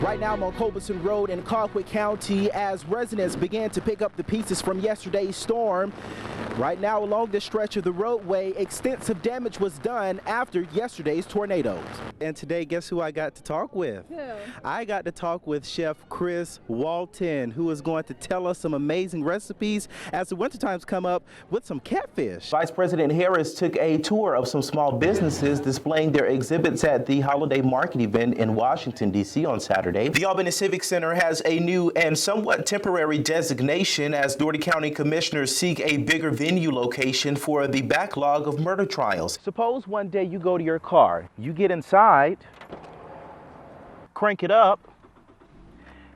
Right now I'm on Culberson Road in Colquitt County as residents began to pick up the pieces from yesterday's storm. Right now along this stretch of the roadway, extensive damage was done after yesterday's tornadoes. And today, guess who I got to talk with? Who? I got to talk with Chef Chris Walton, who is going to tell us some amazing recipes as the winter times come up with some catfish. Vice President Harris took a tour of some small businesses displaying their exhibits at the holiday market event in Washington, D.C. on Saturday. The Albany Civic Center has a new and somewhat temporary designation as Dougherty County commissioners seek a bigger venue location for the backlog of murder trials. Suppose one day you go to your car, you get inside, crank it up,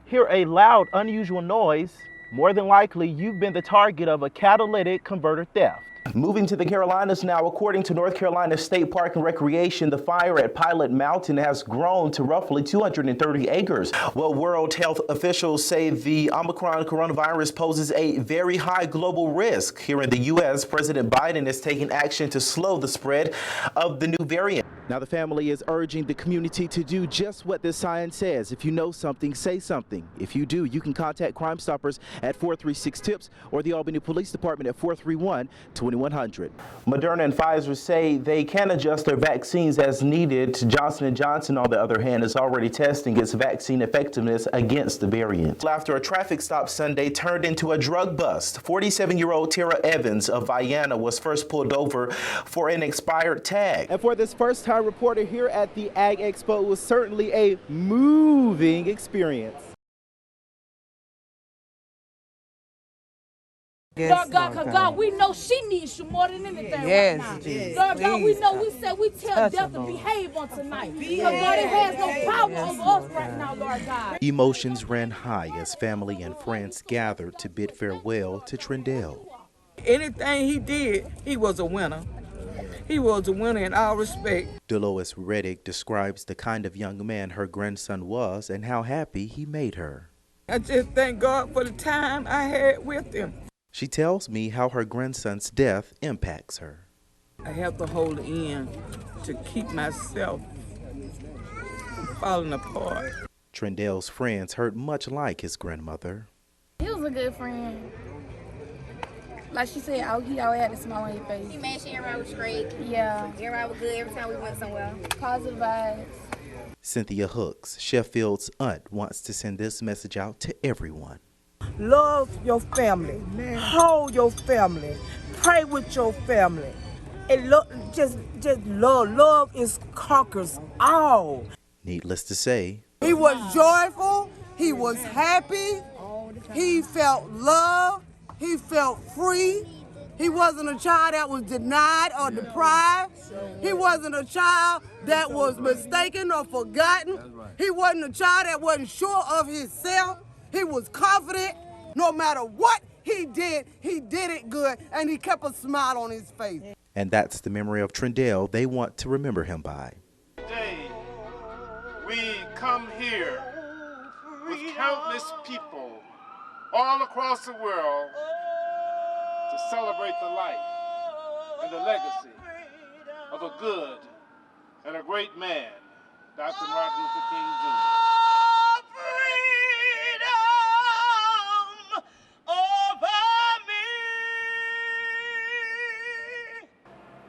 hear a loud, unusual noise. More than likely, you've been the target of a catalytic converter theft. Moving to the Carolinas now, according to North Carolina State Park and Recreation, the fire at Pilot Mountain has grown to roughly 230 acres. Well, World Health officials say the Omicron coronavirus poses a very high global risk. Here in the U.S., President Biden is taking action to slow the spread of the new variant. Now, the family is urging the community to do just what this sign says. If you know something, say something. If you do, you can contact Crime Stoppers at 436-TIPS or the Albany Police Department at 431-2100. Moderna and Pfizer say they can adjust their vaccines as needed. Johnson & Johnson, on the other hand, is already testing its vaccine effectiveness against the variant. After a traffic stop Sunday turned into a drug bust, 47-year-old Tara Evans of Vienna was first pulled over for an expired tag. And for this first-time reporter here at the Ag Expo, it was certainly a moving experience. Lord God, because God, we know she needs you more than anything right now. Lord God, we know we tell death to behave on tonight. Because God, it has no power over us right now, Lord God. Emotions ran high as family and friends gathered to bid farewell to Trendell. Anything he did, he was a winner. He was a winner in all respect. Dolores Reddick describes the kind of young man her grandson was and how happy he made her. I just thank God for the time I had with him. She tells me how her grandson's death impacts her. I have to hold it in to keep myself from falling apart. Trendell's friends heard much like his grandmother. He was a good friend. Like she said, he always had a smile on his face. He made sure everybody was great. Yeah. Everybody was good every time we went somewhere. Positive vibes. Cynthia Hooks, Sheffield's aunt, wants to send this message out to everyone. Love your family. Hold your family. Pray with your family. And just love. Love is conquers all. Needless to say, he was joyful. He was happy. He felt love. He felt free. He wasn't a child that was denied or deprived. He wasn't a child that was mistaken or forgotten. He wasn't a child that wasn't sure of himself. He was confident. No matter what he did it good, and he kept a smile on his face. And that's the memory of Trendell they want to remember him by. Today, we come here with countless people all across the world to celebrate the life and the legacy of a good and a great man, Dr. Martin Luther King Jr.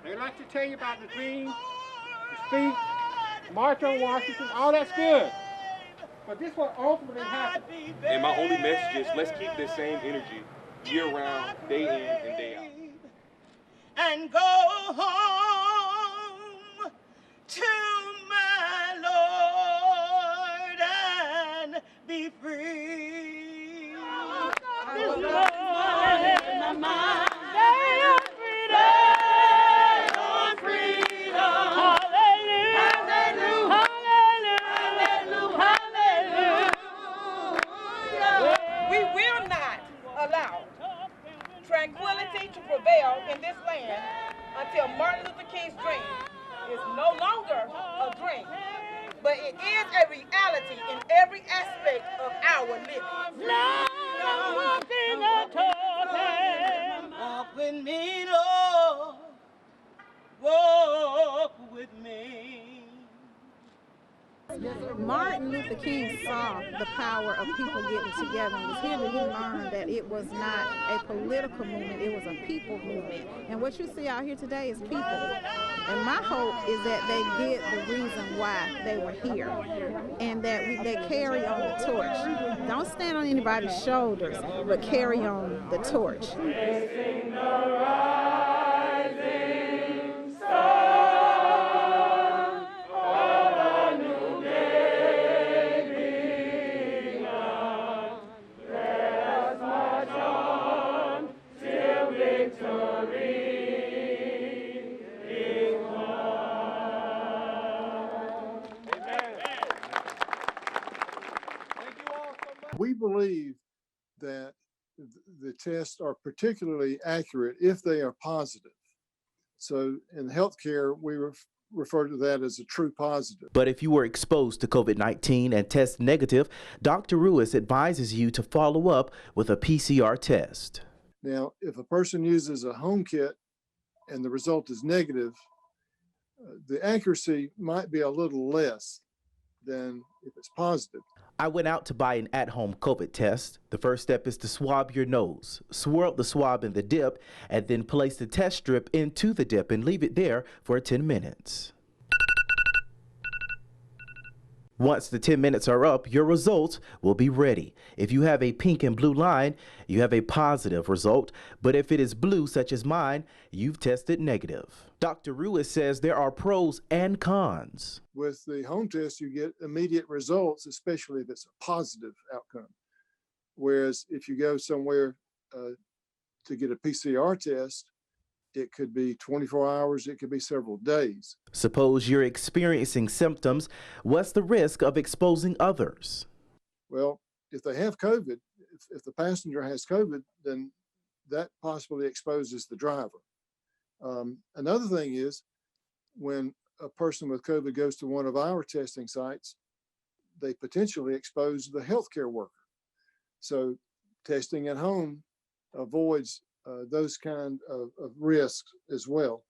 They like to tell you about the dream, the speech, March on Washington, all that's good. But this is what ultimately happened. And my only message is let's keep this same energy year-round, day in and day out. And go home to my Lord and be free. My mind. Tranquility to prevail in this land until Martin Luther King's dream is no longer a dream, but it is a reality in every aspect of our living. Walk with me, Lord. Walk with me. Martin Luther King saw the power of people getting together. It was here that he learned that it was not a political movement, it was a people movement. And what you see out here today is people. And my hope is that they get the reason why they were here and that they carry on the torch. Don't stand on anybody's shoulders, but carry on the torch. We believe that the tests are particularly accurate if they are positive. So in healthcare, we refer to that as a true positive. But if you were exposed to COVID-19 and test negative, Dr. Ruiz advises you to follow up with a PCR test. Now, if a person uses a home kit and the result is negative, the accuracy might be a little less than if it's positive. I went out to buy an at-home COVID test. The first step is to swab your nose. Swirl the swab in the dip and then place the test strip into the dip and leave it there for 10 minutes. Once the 10 minutes are up, your results will be ready. If you have a pink and blue line, you have a positive result, but if it is blue, such as mine, you've tested negative. Dr. Ruiz says there are pros and cons. With the home test, you get immediate results, especially if it's a positive outcome. Whereas if you go somewhere to get a PCR test, it could be 24 hours, it could be several days. Suppose you're experiencing symptoms, what's the risk of exposing others? Well, if they have COVID, if the passenger has COVID, then that possibly exposes the driver. Another thing is when a person with COVID goes to one of our testing sites, they potentially expose the healthcare worker. So testing at home avoids those kind of risks as well.